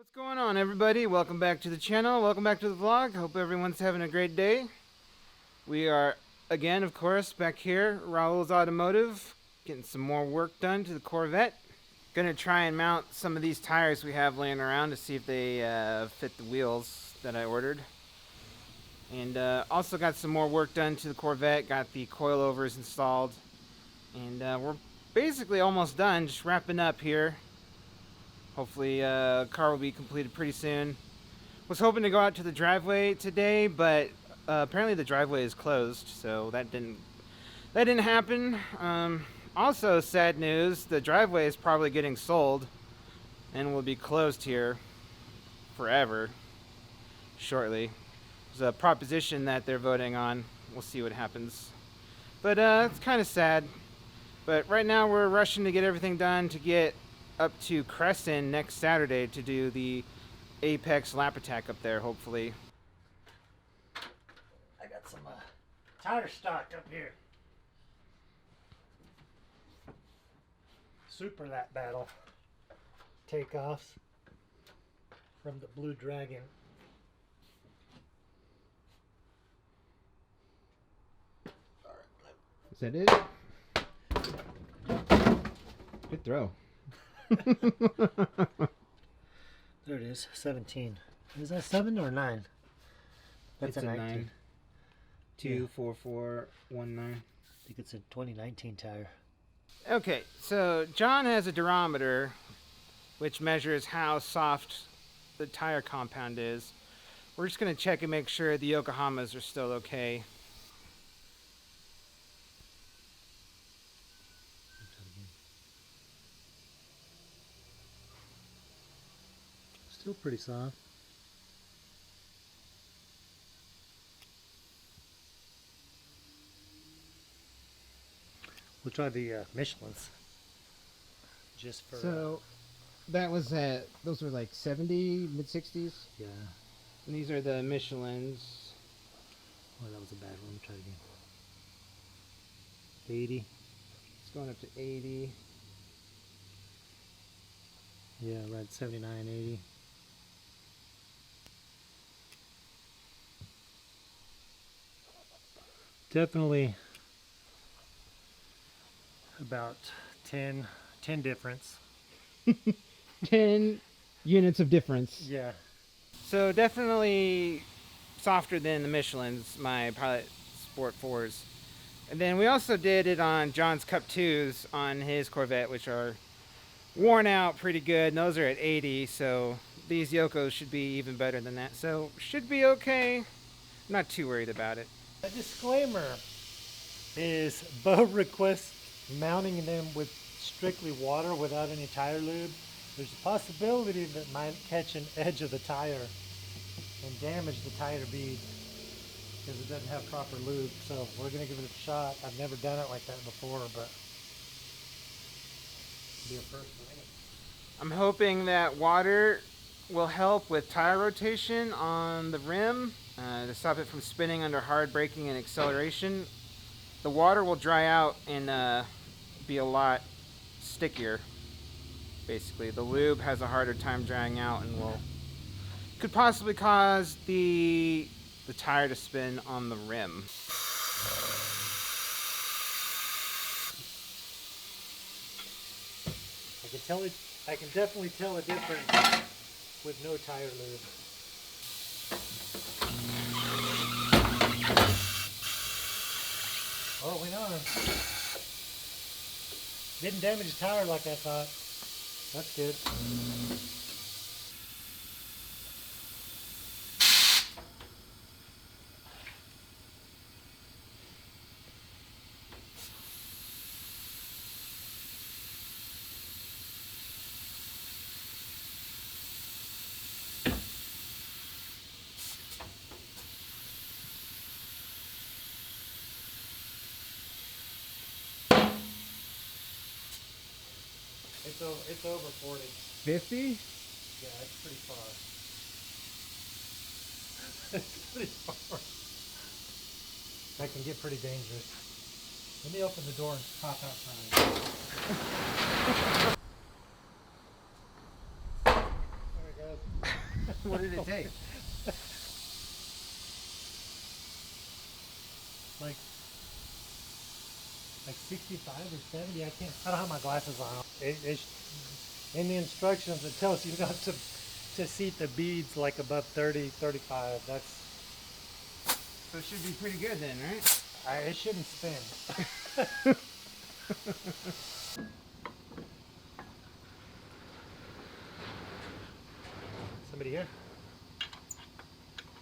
What's going on, everybody? Welcome back to the channel. Welcome back to the vlog. Hope everyone's having a great day. We are, again, of course, back here, Raul's Automotive, getting some more work done to the Corvette. Gonna try and mount some of these tires we have laying around to see if they fit the wheels that I ordered. And also got some more work done to the Corvette. Got the coilovers installed. And we're basically almost done, just wrapping up here. Hopefully car will be completed pretty soon. Was hoping to go out to the driveway today, but apparently the driveway is closed, so that didn't happen. Also, sad news, the driveway is probably getting sold and will be closed here forever shortly. There's a proposition that they're voting on. We'll see what happens. But it's kind of sad. But right now we're rushing to get everything done to get up to Crescent next Saturday to do the Apex lap attack up there, hopefully. I got some tire stock up here. Super lap battle takeoffs from the Blue Dragon. Is that it? Good throw. There it is, 17. Is that 7 or 9? That's It's a a 19. 9. 24419. I think it's a 2019 tire. Okay, so John has a durometer which measures how soft the tire compound is. We're just going to check and make sure the Yokohamas are still okay. Still pretty soft. We'll try the Michelin's. Just for So that was at, those were like 70, mid 60s. yeah. And these are the Michelin's. Oh, that was a bad one. Let me try it again. 80. It's going up to 80. Yeah, right. 79, 80. Definitely about 10 difference. 10 units of difference. Yeah. So definitely softer than the Michelin's, my Pilot Sport 4s. And then we also did it on John's Cup 2s on his Corvette, which are worn out pretty good. And those are at 80, so these Yokos should be even better than that. So should be okay. I'm not too worried about it. A disclaimer is Bo requests mounting them with strictly water without any tire lube. There's a possibility that it might catch an edge of the tire and damage the tire bead because it doesn't have proper lube. So we're going to give it a shot. I've never done it like that before, but it'll be a first for me. I'm hoping that water will help with tire rotation on the rim to stop it from spinning under hard braking and acceleration. The water will dry out and be a lot stickier. Basically, the lube has a harder time drying out and could possibly cause the tire to spin on the rim. I can definitely tell a difference with no tire lube. Oh, we know. Didn't damage the tire like I thought. That's good. It's over 40. 50? Yeah, it's pretty far. It's pretty far. That can get pretty dangerous. Let me open the door and pop outside. There it goes. What did it take? like 65 or 70. I don't have my glasses on. In the instructions it tells you not to seat the beads like above 30, 35. That's So it should be pretty good then, right? it shouldn't spin. Somebody here?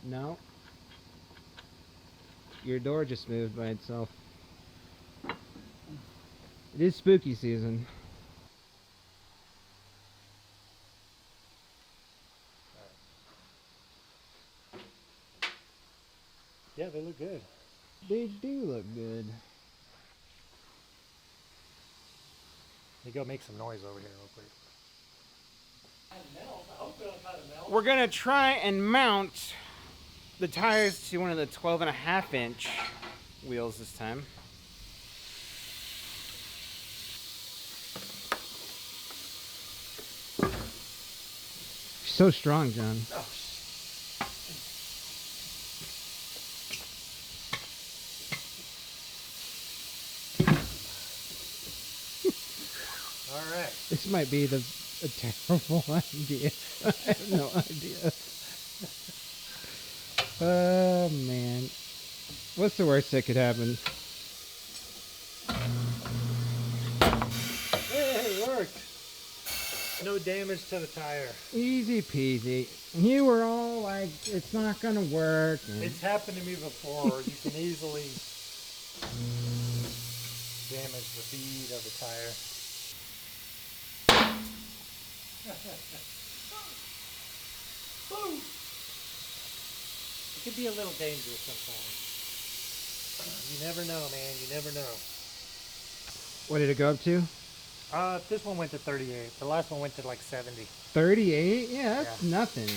No. Your door just moved by itself. It is spooky season. Yeah, they look good. They do look good. You go make some noise over here real quick. We're gonna try and mount the tires to one of the 12.5-inch wheels this time. So strong, John. Oh. All right. This might be a terrible idea. I have no idea. Oh man. What's the worst that could happen? Hey, it worked. No damage to the tire. Easy peasy. You were all like, it's not gonna work. It's happened to me before. You can easily damage the bead of the tire. It can be a little dangerous sometimes. You never know, man. You never know. What did it go up to? This one went to 38. The last one went to like 70. 38? Yeah, that's nothing.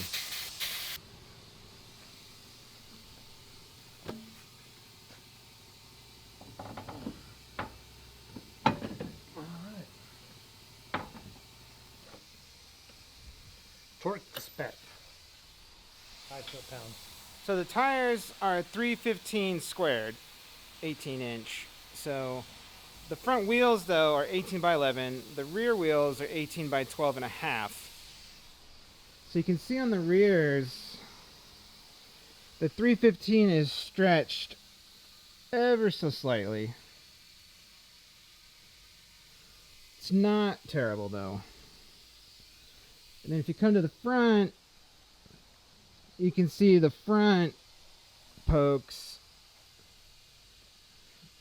Torque to spec. 5 foot-pounds. So the tires are 315 squared, 18-inch. So the front wheels, though, are 18 by 11. The rear wheels are 18 by 12.5. So you can see on the rears, the 315 is stretched ever so slightly. It's not terrible, though. And then if you come to the front, you can see the front pokes.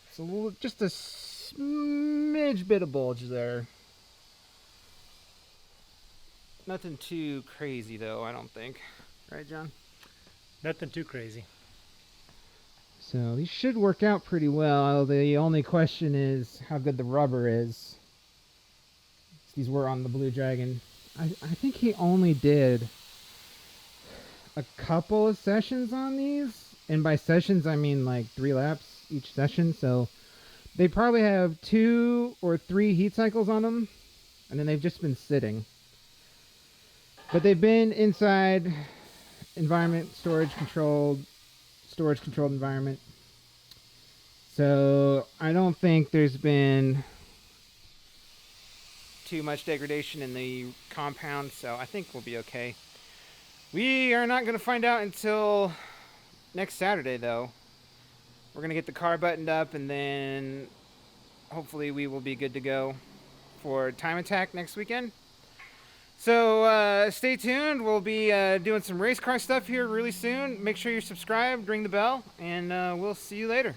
It's a little, just a smidge bit of bulge there. Nothing too crazy though, I don't think. Right, John? Nothing too crazy. So these should work out pretty well. The only question is how good the rubber is. These were on the Blue Dragon. I think he only did a couple of sessions on these, and by sessions I mean like 3 laps each session, so they probably have 2 or 3 heat cycles on them, and then they've just been sitting. But they've been inside environment, storage controlled environment, so I don't think there's been too much degradation in the compound, so I think we'll be okay. We are not going to find out until next Saturday, though. We're going to get the car buttoned up, and then hopefully we will be good to go for Time Attack next weekend. So stay tuned. We'll be doing some race car stuff here really soon. Make sure you're subscribed, ring the bell, and we'll see you later.